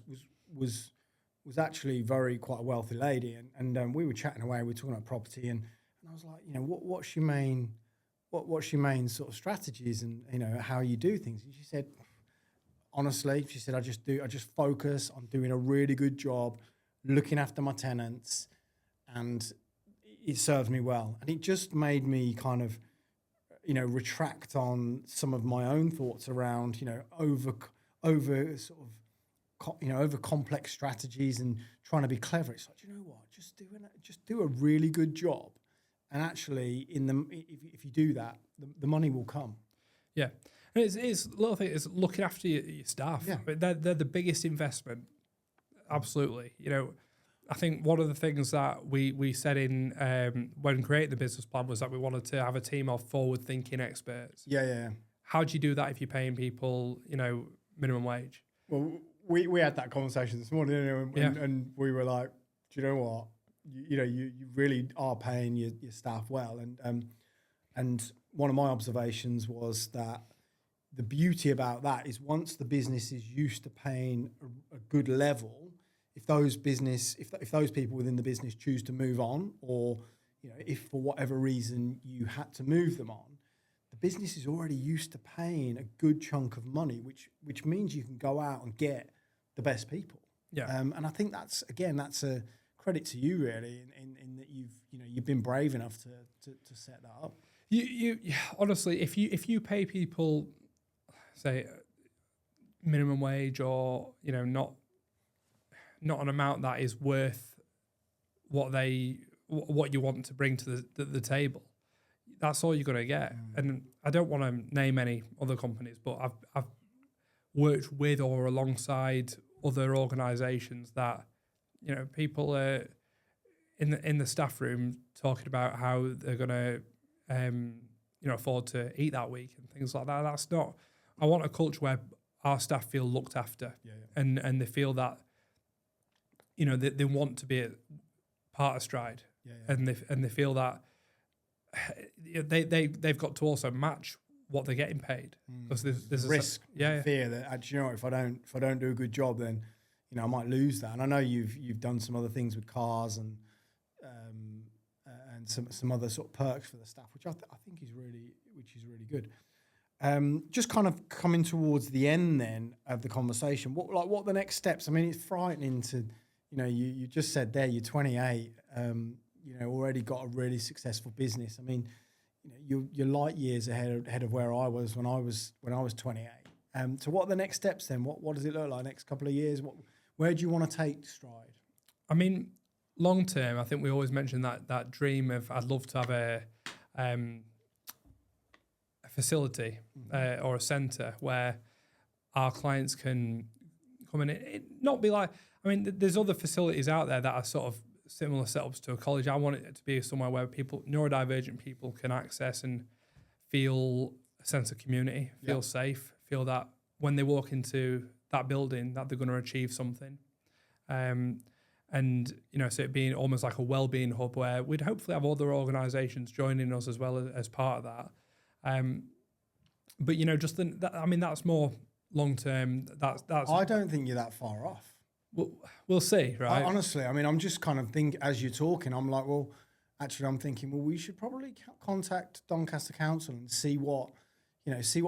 actually quite a wealthy lady, and we were chatting away. We were talking about property, and I was like, what's your main sort of strategies, and how you do things? And she said, honestly, I just focus on doing a really good job, looking after my tenants, and it serves me well. And it just made me kind of, retract on some of my own thoughts around, over complex strategies and trying to be clever. It's like, just do a really good job, and actually, if you do that, the money will come. Yeah, and it's a little thing. It's looking after your staff. Yeah, they're the biggest investment. Absolutely, I think one of the things that we said in when creating the business plan was that we wanted to have a team of forward-thinking experts. Yeah. How do you do that if you're paying people, minimum wage? Well, we had that conversation this morning, and we were like, do you know what? You really are paying your staff well, and one of my observations was that the beauty about that is once the business is used to paying a good level, if those people within the business choose to move on, or if for whatever reason you had to move them on, the business is already used to paying a good chunk of money, which means you can go out and get the best people. Yeah. And I think that's a credit to you, really, in that you've been brave enough to set that up. You honestly, if you pay people, say, minimum wage, or not an amount that is worth what you want to bring to the table, that's all you're going to get. And I don't want to name any other companies, but I've worked with or alongside other organisations that people are in the staff room talking about how they're going to afford to eat that week and things like that. That's not. I want a culture where our staff feel looked after, and they feel that they want to be a part of Stride, and they feel that they've got to also match what they're getting paid, because there's a risk, fear that actually, if I don't do a good job, then I might lose that. And I know you've done some other things with cars and some other sort of perks for the staff, which I think is really good. Just kind of coming towards the end then of the conversation, what the next steps? I mean, it's frightening to, you just said there, you're 28, already got a really successful business. I mean, you're light years ahead of where I was when I was 28. So what are the next steps then? What does it look like next couple of years? Where do you want to take Stride? I mean, long term, I think we always mention that dream of, I'd love to have a facility or a centre where our clients can come in. It not be like, I mean, there's other facilities out there that are sort of similar setups to a college. I want it to be somewhere where neurodivergent people can access and feel a sense of community, feel safe, feel that when they walk into that building that they're going to achieve something. And, so it being almost like a wellbeing hub where we'd hopefully have other organisations joining us as well as part of that. But, that's more long-term. That's. I don't think you're that far off. We'll see, right? Honestly, I mean, I'm just kind of thinking, as you're talking, I'm like, well, actually, I'm thinking, well, we should probably contact Doncaster Council and see what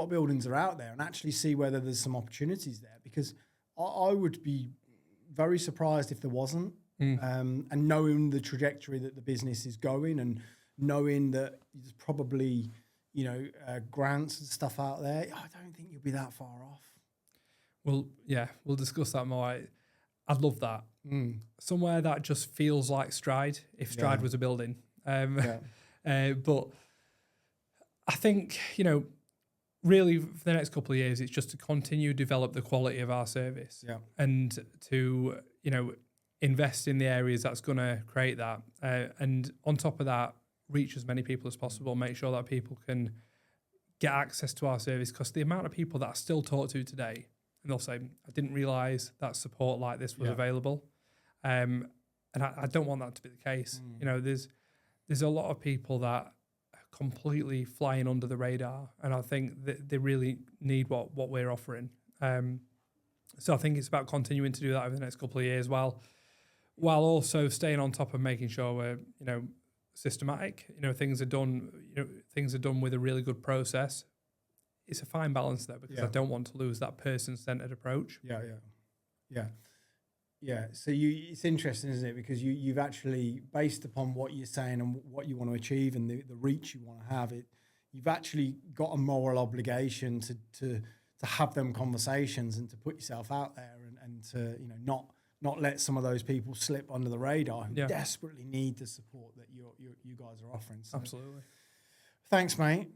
buildings are out there, and actually see whether there's some opportunities there, because I would be very surprised if there wasn't. And knowing the trajectory that the business is going, and knowing that there's probably, grants and stuff out there, I don't think you'll be that far off. Well, yeah, we'll discuss that more. I'd love that. Somewhere that just feels like Stride, if Stride was a building. But I think, really for the next couple of years, it's just to continue to develop the quality of our service and to, invest in the areas that's going to create that. And on top of that, reach as many people as possible, make sure that people can get access to our service, because the amount of people that I still talk to today, and they'll say, I didn't realise that support like this was available. And I don't want that to be the case. There's a lot of people that are completely flying under the radar, and I think that they really need what we're offering. So I think it's about continuing to do that over the next couple of years, while also staying on top of making sure we're, systematic. Things are done. Things are done with a really good process. It's a fine balance there, because I don't want to lose that person-centered approach. So it's interesting, isn't it? Because you've actually, based upon what you're saying and what you want to achieve and the reach you want to have, you've actually got a moral obligation to have them conversations and to put yourself out there and to not let some of those people slip under the radar who desperately need the support that you guys are offering. So, absolutely. Thanks, mate.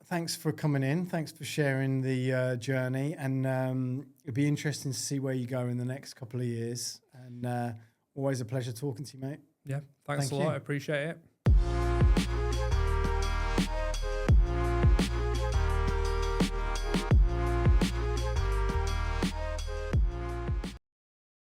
Thanks for coming in. Thanks for sharing the journey. And it'll be interesting to see where you go in the next couple of years. And always a pleasure talking to you, mate. Yeah, thanks a lot. I appreciate it.